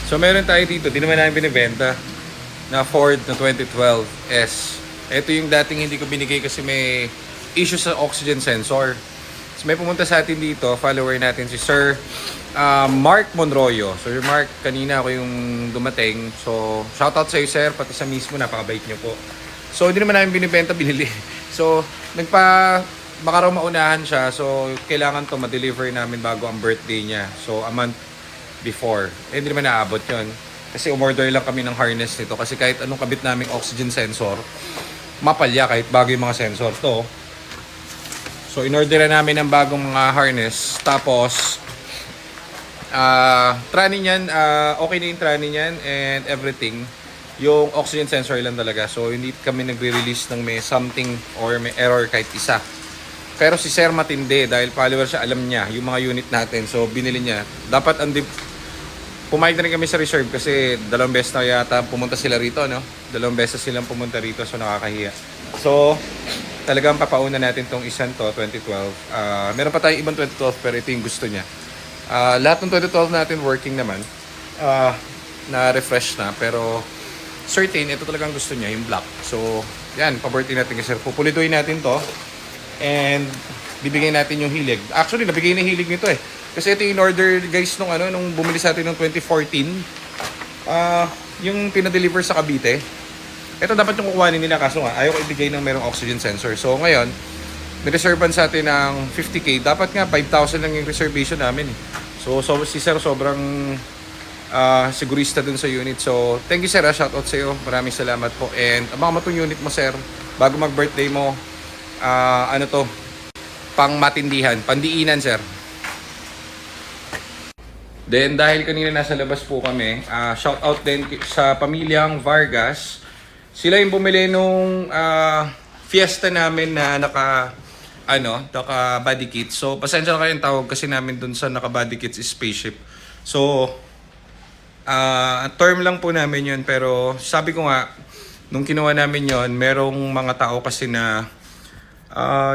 So meron tayo dito, di naman namin binibenta, na Ford na 2012S. Ito yung dating hindi ko binigay kasi may issue sa oxygen sensor. So may pumunta sa atin dito, follower natin si Sir Mark Monroyo. So yung Mark, kanina ako yung dumating. So shoutout sa iyo sir, pati sa mismo, napakabait niyo po. So hindi naman namin binibenta, binili. So baka raw maunahan siya. So kailangan to ma-deliver namin bago ang birthday niya. So a month before. Hindi naman naabot yun. Kasi umorder lang kami ng harness nito. Kasi kahit anong kabit naming oxygen sensor, mapalya kahit bago yung mga sensor to. So inorder namin ng bagong mga harness. Tapos tranny niyan, okay na yung tranny niyan and everything. Yung oxygen sensor lang talaga. So hindi kami nagre-release ng may something or may error kahit isa. Pero si Sir matindi dahil follower siya, alam niya yung mga unit natin. So binili niya. Dapat pumayag na rin kami sa reserve kasi 2 beses na yata pumunta sila rito, no? 2 beses silang pumunta rito, so nakakahiya. So talagang papauna natin tong isang to, 2012. Meron pa tayong ibang 2012 pero ito yung gusto niya. Lahat ng 2012 natin working naman. Na-refresh na pero certain, ito talagang gusto niya, yung black. So yan, pa-birthday natin kasi pupulituin natin to. And bibigyan natin yung hilig. Actually, nabigay na yung hilig nito eh. Kasi ito yung order guys nung bumili sa atin noong 2014. Yung pinadeliver sa Cavite. Ito dapat yung kukuhanin nila kaso nga ayaw ko ibigay ng merong oxygen sensor. So ngayon, nireservan sa atin ng 50k. Dapat nga 5,000 lang yung reservation namin. So si Sir sobrang sigurista dun sa unit. So thank you sir, shoutout sa iyo. Maraming salamat po. And abangan mo itong unit mo sir. Bago mag-birthday mo, ano to, pang matindihan, pandiinan sir. Then dahil kanina nasa labas po kami, shout out din sa pamilyang Vargas. Sila yung bumili nung fiesta namin na naka body kit. So pasensya na kayong tawag kasi namin dun sa naka body kits is spaceship. So term lang po namin yun, pero sabi ko nga nung kinuha namin yon, merong mga tao kasi na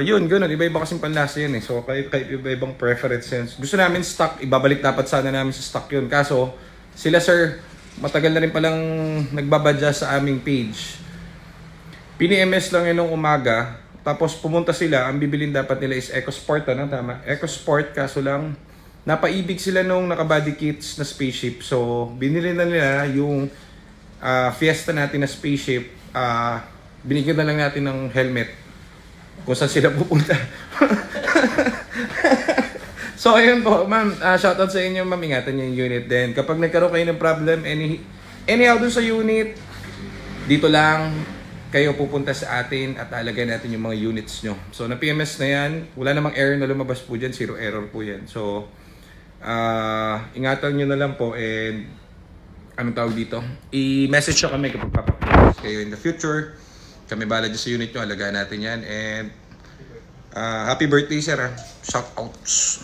yun, gano'n. Iba-iba kasing panlasa yun eh. So, kahit iba-ibang preferences. Gusto namin stock. Ibabalik dapat sana namin sa stock yun. Kaso, sila sir, matagal na rin palang nagbabadya sa aming page. Pini-MS lang yun nung umaga. Tapos, pumunta sila. Ang bibilin dapat nila is EcoSport. Ano? Tama? EcoSport. Kaso lang, napaibig sila nung naka-body kits na spaceship. So, binili na nila yung fiesta natin na spaceship. Binigyan na lang natin ng helmet kung saan sila pupunta. So ayun po ma'am, shoutout sa inyo ma'am, ingatan niyo yung unit din. Kapag nagkaroon kayo ng problem anyhow dun sa unit, dito lang kayo pupunta sa atin at alagay natin yung mga units nyo. So na PMS na yan, wala namang error na lumabas po dyan, 0 error po yan. So ingatan nyo na lang po and anong tawag dito, i-message nyo kami kapag papapunta kayo in the future. Kami bala dyan sa unit nyo, alagaan natin yan. And happy birthday sir, shout outs.